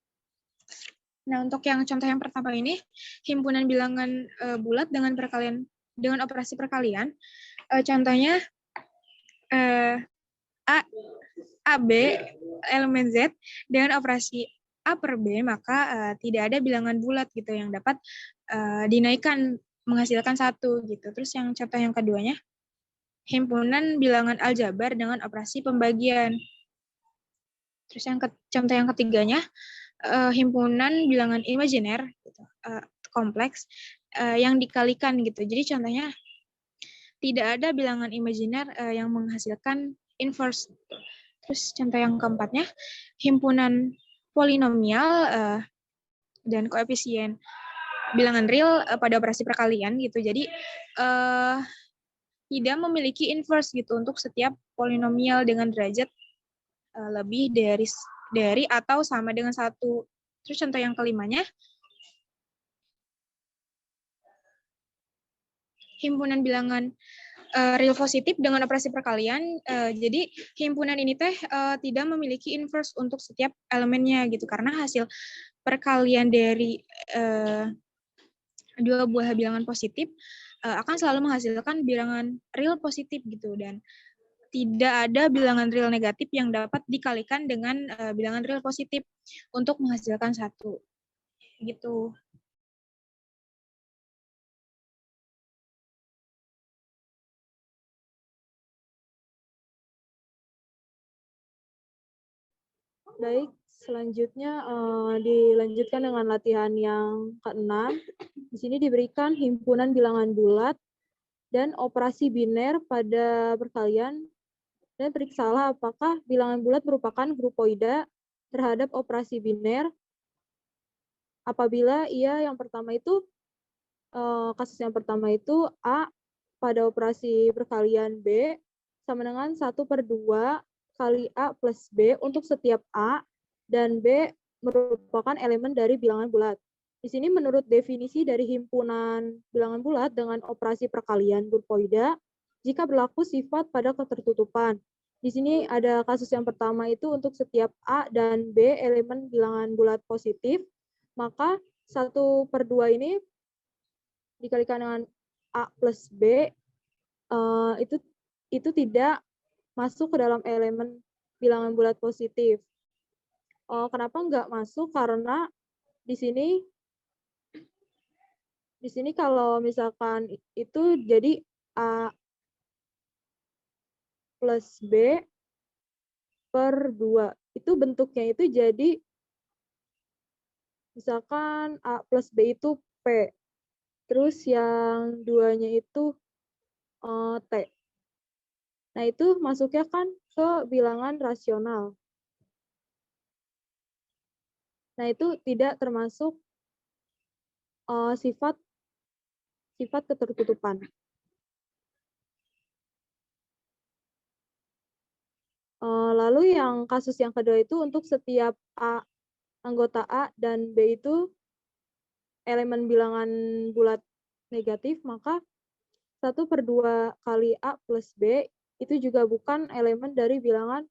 Nah, untuk yang contoh yang pertama ini, himpunan bilangan bulat dengan operasi perkalian. Contohnya A, B, elemen Z dengan operasi A per B, maka tidak ada bilangan bulat gitu yang dapat dinaikkan menghasilkan 1 gitu. Terus yang contoh yang keduanya, himpunan bilangan aljabar dengan operasi pembagian. Terus yang contoh yang ketiganya, himpunan bilangan imajiner gitu, kompleks yang dikalikan gitu. Jadi contohnya tidak ada bilangan imajiner yang menghasilkan inverse. Terus contoh yang keempatnya, himpunan polinomial dan koefisien bilangan real pada operasi perkalian gitu. Jadi tidak memiliki inverse gitu untuk setiap polinomial dengan derajat lebih dari atau sama dengan 1. Terus contoh yang kelimanya, himpunan bilangan real positif dengan operasi perkalian. Jadi himpunan ini tidak memiliki inverse untuk setiap elemennya gitu, karena hasil perkalian dari dua buah bilangan positif akan selalu menghasilkan bilangan real positif gitu, dan tidak ada bilangan real negatif yang dapat dikalikan dengan bilangan real positif untuk menghasilkan 1 gitu. Baik, selanjutnya dilanjutkan dengan latihan yang ke-6. Di sini diberikan himpunan bilangan bulat dan operasi biner pada perkalian, dan periksalah apakah bilangan bulat merupakan grupoida terhadap operasi biner apabila yang pertama itu, kasus yang pertama itu A pada operasi perkalian B sama dengan 1/2 kali A plus B untuk setiap A dan B merupakan elemen dari bilangan bulat. Di sini menurut definisi dari himpunan bilangan bulat dengan operasi perkalian grupoida, jika berlaku sifat pada ketertutupan. Di sini ada kasus yang pertama itu untuk setiap A dan B elemen bilangan bulat positif, maka 1/2 ini dikalikan dengan A plus B, itu tidak masuk ke dalam elemen bilangan bulat positif. Kenapa nggak masuk? Karena di sini kalau misalkan itu jadi A plus B per 2. Itu bentuknya itu jadi, misalkan A plus B itu P. Terus yang 2-nya itu T. Nah, itu masuknya kan ke bilangan rasional. Nah, itu tidak termasuk sifat ketertutupan. Lalu yang kasus yang kedua itu untuk setiap anggota A dan B itu elemen bilangan bulat negatif, maka 1/2 kali A plus B itu juga bukan elemen dari bilangan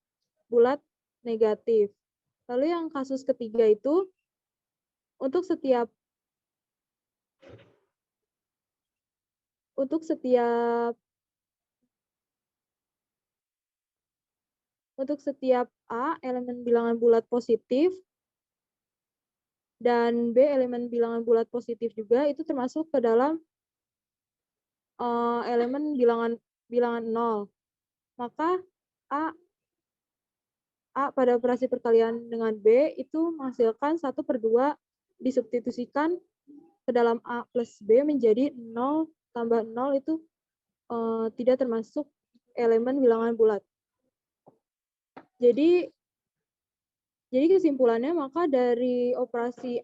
bulat negatif. Lalu yang kasus ketiga itu untuk setiap A elemen bilangan bulat positif dan B elemen bilangan bulat positif juga, itu termasuk ke dalam elemen bilangan 0. Maka A pada operasi perkalian dengan B itu menghasilkan 1/2 disubstitusikan ke dalam A plus B menjadi 0 tambah 0 itu tidak termasuk elemen bilangan bulat. Jadi kesimpulannya, maka dari operasi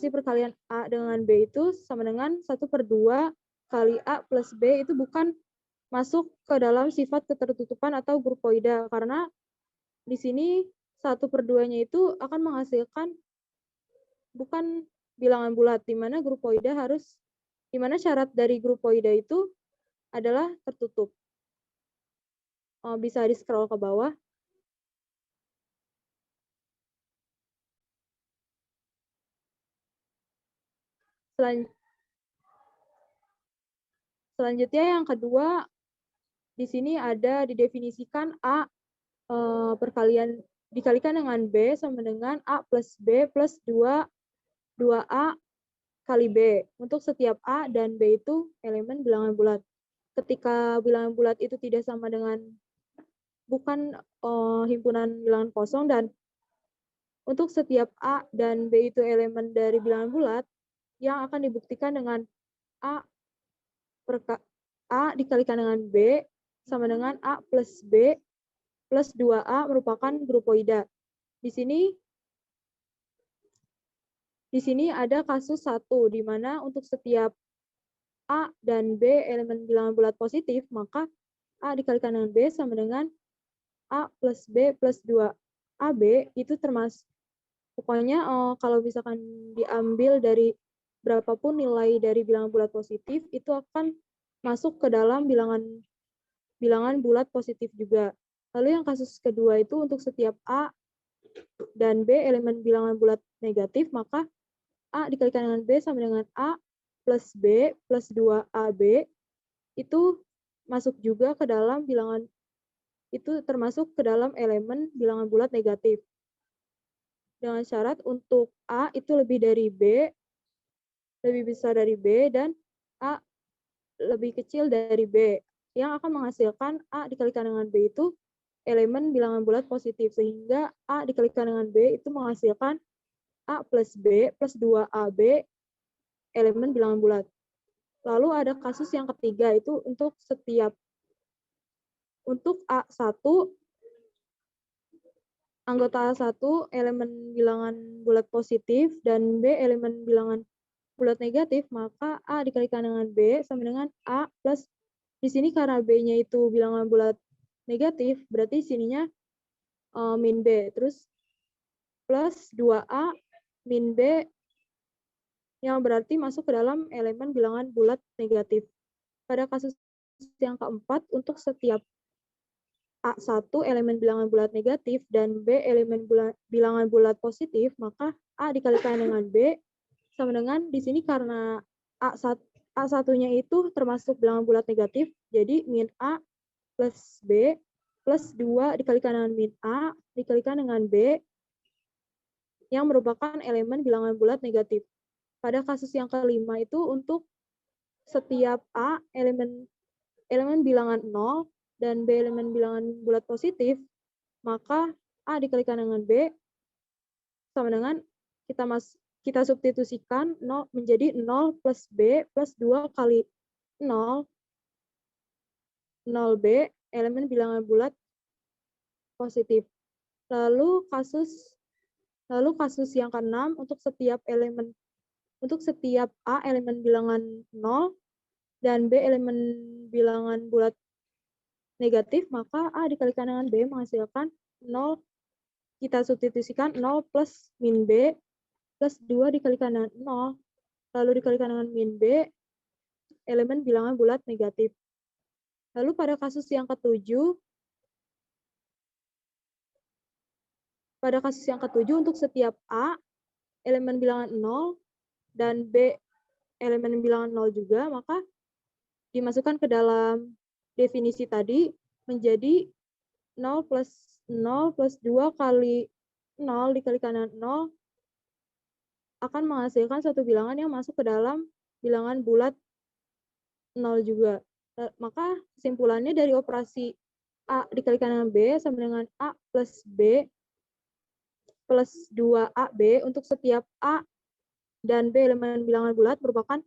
perkalian A dengan B itu sama dengan 1/2 kali A plus B itu bukan masuk ke dalam sifat ketertutupan atau grupoida, karena di sini 1/2-nya itu akan menghasilkan bukan bilangan bulat, di mana syarat dari grupoida itu adalah tertutup. Bisa di-scroll ke bawah. Selanjutnya yang kedua, di sini ada didefinisikan A dikalikan dengan B sama dengan A plus B plus 2A kali B. Untuk setiap A dan B itu elemen bilangan bulat. Ketika bilangan bulat itu tidak sama dengan, bukan himpunan bilangan kosong, dan untuk setiap A dan B itu elemen dari bilangan bulat, yang akan dibuktikan dengan A dikalikan dengan B sama dengan A plus B plus 2A merupakan grupoida. Di sini ada kasus 1, di mana untuk setiap A dan B elemen bilangan bulat positif, maka A dikalikan dengan B sama dengan A plus B plus 2AB itu termasuk, pokoknya kalau misalkan diambil dari berapapun nilai dari bilangan bulat positif, itu akan masuk ke dalam bilangan bulat positif juga. Lalu yang kasus kedua itu untuk setiap A dan B elemen bilangan bulat negatif, maka A dikalikan dengan B sama dengan A plus B plus 2AB itu masuk juga ke dalam itu termasuk ke dalam elemen bilangan bulat negatif. Dengan syarat untuk A itu lebih besar dari B, dan A lebih kecil dari B, yang akan menghasilkan A dikalikan dengan B itu elemen bilangan bulat positif, sehingga A dikalikan dengan B itu menghasilkan A plus B plus 2AB elemen bilangan bulat. Lalu ada kasus yang ketiga, itu untuk A1, anggota A1 elemen bilangan bulat positif dan B elemen bilangan bulat negatif, maka A dikalikan dengan B sama dengan A plus, di sini karena B-nya itu bilangan bulat negatif, berarti sininya min B, terus plus 2A min B, yang berarti masuk ke dalam elemen bilangan bulat negatif. Pada kasus yang keempat, untuk setiap A1 elemen bilangan bulat negatif dan B elemen bilangan bulat positif, maka A dikalikan dengan B sama dengan, di sini karena A1-nya itu termasuk bilangan bulat negatif, jadi min A plus B plus 2 dikalikan dengan min A dikalikan dengan B yang merupakan elemen bilangan bulat negatif. Pada kasus yang kelima itu untuk setiap A elemen elemen bilangan 0 dan B elemen bilangan bulat positif, maka A dikalikan dengan B sama dengan kita substitusikan 0 menjadi 0 plus B plus 2 kali 0, 0B elemen bilangan bulat positif. Lalu kasus yang ke-6 untuk setiap A elemen bilangan 0 dan B elemen bilangan bulat negatif, maka A dikalikan dengan B menghasilkan 0, kita substitusikan 0 plus min B plus 2 dikalikan dengan 0, lalu dikalikan dengan min B, elemen bilangan bulat negatif. Lalu pada kasus yang ke-7, untuk setiap A elemen bilangan 0 dan B elemen bilangan 0 juga, maka dimasukkan ke dalam definisi tadi menjadi 0 plus 2 kali 0 dikalikan dengan 0 akan menghasilkan satu bilangan yang masuk ke dalam bilangan bulat 0 juga. Maka kesimpulannya dari operasi A dikalikan dengan B sama dengan A plus B plus 2AB untuk setiap A dan B elemen bilangan bulat merupakan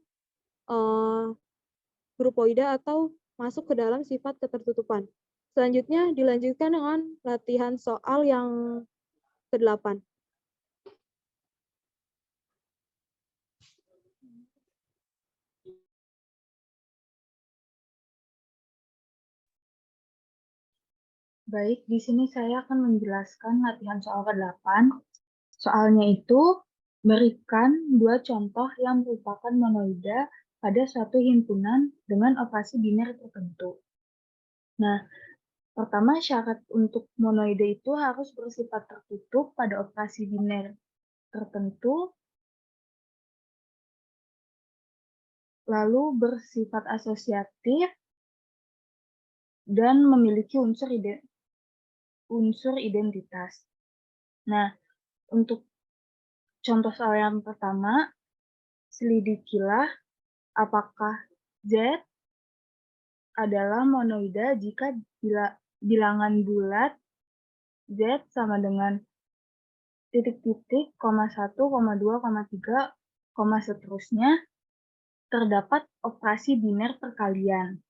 grupoida atau masuk ke dalam sifat ketertutupan. Selanjutnya dilanjutkan dengan latihan soal yang ke-8. Baik, di sini saya akan menjelaskan latihan soal ke-8. Soalnya itu, berikan dua contoh yang merupakan monoida pada suatu himpunan dengan operasi biner tertentu. Nah, pertama syarat untuk monoida itu harus bersifat tertutup pada operasi biner tertentu, lalu bersifat asosiatif, dan memiliki unsur identitas. Nah, untuk contoh soal yang pertama, selidikilah apakah Z adalah monoida jika bilangan bulat Z sama dengan titik-titik, 1, 2, 3, seterusnya, terdapat operasi biner perkalian.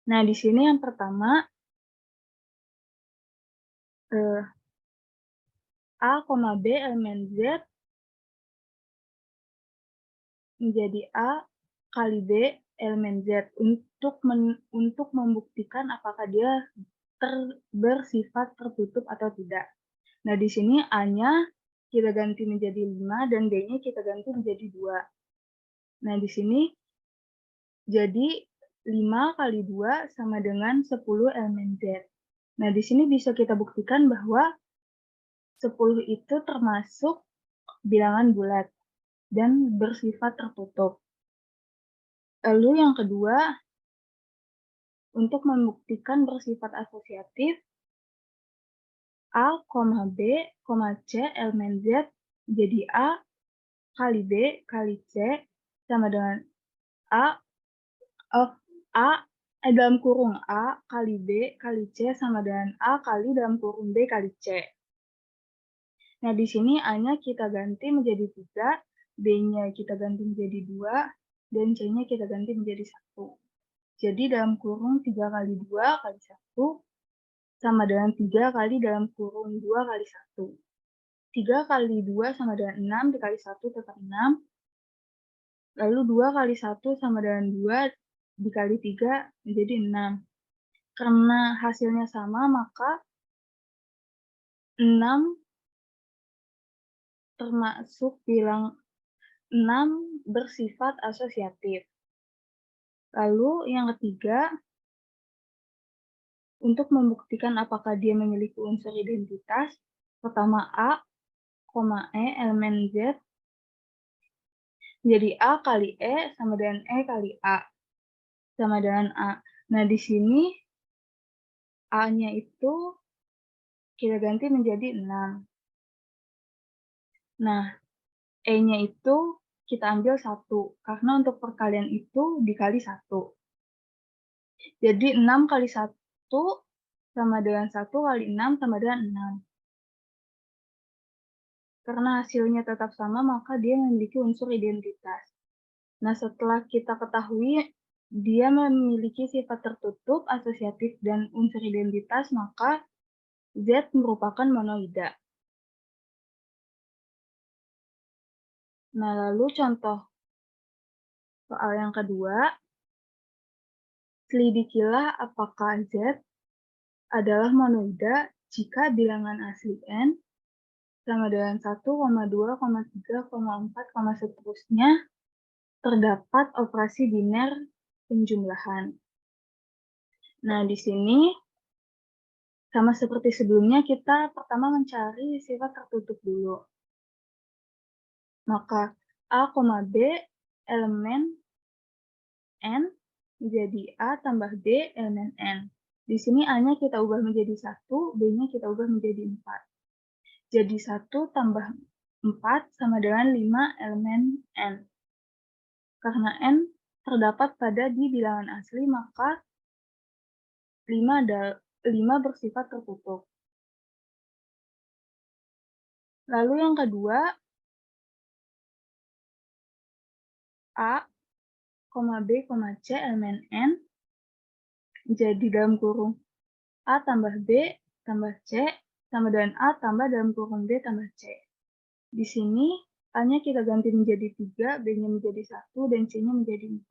Nah, di sini yang pertama, A, B elemen Z menjadi A kali B elemen Z untuk membuktikan apakah dia bersifat tertutup atau tidak. Nah, di sini A-nya kita ganti menjadi 5 dan B-nya kita ganti menjadi 2. Nah, di sini jadi 5 kali 2 sama dengan 10 elemen Z. Nah, di sini bisa kita buktikan bahwa 10 itu termasuk bilangan bulat dan bersifat tertutup. Lalu yang kedua, untuk membuktikan bersifat asosiatif, A, B, C elemen Z jadi A kali B kali C sama dengan dalam kurung A kali B kali C sama dengan A kali dalam kurung B kali C. Nah, di sini A-nya kita ganti menjadi 3, B-nya kita ganti menjadi 2, dan C-nya kita ganti menjadi 1. Jadi dalam kurung 3 kali 2 kali 1 sama dengan 3 kali dalam kurung 2 kali 1. 3 kali 2 sama dengan 6, dikali 1 tetap 6. Lalu 2 kali 1 sama dengan 2, dikali 3 menjadi 6. Karena hasilnya sama, maka 6 termasuk bilang 6 bersifat asosiatif. Lalu yang ketiga, untuk membuktikan apakah dia memiliki unsur identitas, pertama A, E elemen Z jadi A kali E sama dengan E kali A sama dengan A. Nah, di sini A-nya itu kita ganti menjadi 6. Nah, E-nya itu kita ambil 1, karena untuk perkalian itu dikali 1. Jadi 6 kali 1 sama dengan 1 kali 6 sama dengan 6. Karena hasilnya tetap sama, maka dia memiliki unsur identitas. Nah, setelah kita ketahui dia memiliki sifat tertutup, asosiatif, dan unsur identitas, maka Z merupakan monoida. Nah, lalu contoh soal yang kedua, selidikilah apakah Z adalah monoida jika bilangan asli N sama dengan 1, 2, 3, 4, seterusnya terdapat operasi biner penjumlahan. Nah, di sini sama seperti sebelumnya, kita pertama mencari sifat tertutup dulu. Maka A, B elemen N menjadi A tambah B elemen N. Di sini A-nya kita ubah menjadi 1, B-nya kita ubah menjadi 4. Jadi 1 tambah 4 sama dengan 5 elemen N. Karena N terdapat pada di bilangan asli, maka 5 bersifat tertutup. Lalu yang kedua, A, B, C elemen N jadi dalam kurung A tambah B tambah C sama dengan A tambah dalam kurung B tambah C. Di sini A-nya kita ganti menjadi 3, B-nya menjadi 1, dan C-nya menjadi 4.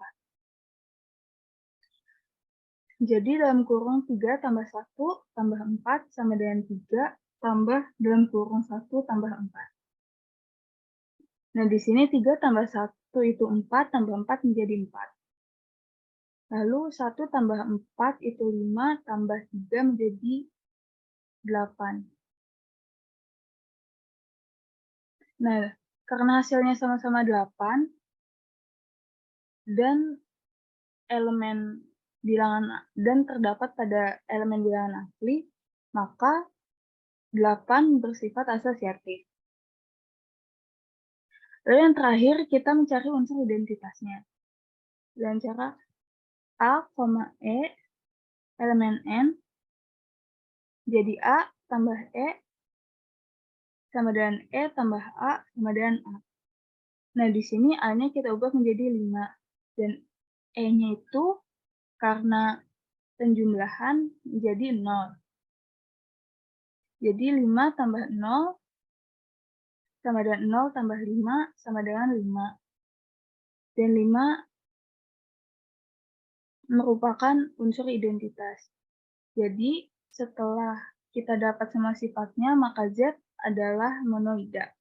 Jadi dalam kurung 3 tambah 1 tambah 4 sama dengan 3 tambah dalam kurung 1 tambah 4. Nah, di sini 3 tambah 1 itu 4, tambah 4 menjadi 4. Lalu 1 tambah 4 itu 5, tambah 3 menjadi 8. Nah, karena hasilnya sama-sama 8, dan elemen bilangan dan terdapat pada elemen bilangan asli, maka 8 bersifat asosiatif. Lalu yang terakhir, kita mencari unsur identitasnya. Dengan cara A, E, elemen N, jadi A tambah E sama dengan E tambah A sama dengan A. Nah, di sini A-nya kita ubah menjadi 5, dan E-nya itu karena penjumlahan menjadi 0. Jadi 5 tambah 0 sama dengan 0 tambah 5 sama dengan 5. Dan 5 merupakan unsur identitas. Jadi setelah kita dapat semua sifatnya, maka Z adalah monoida.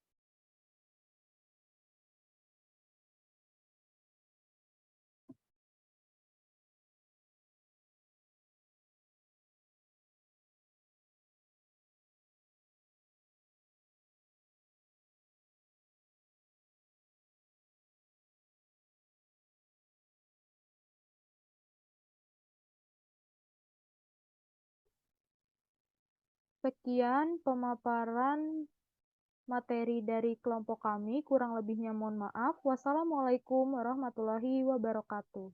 Sekian pemaparan materi dari kelompok kami. Kurang lebihnya mohon maaf. Wassalamualaikum warahmatullahi wabarakatuh.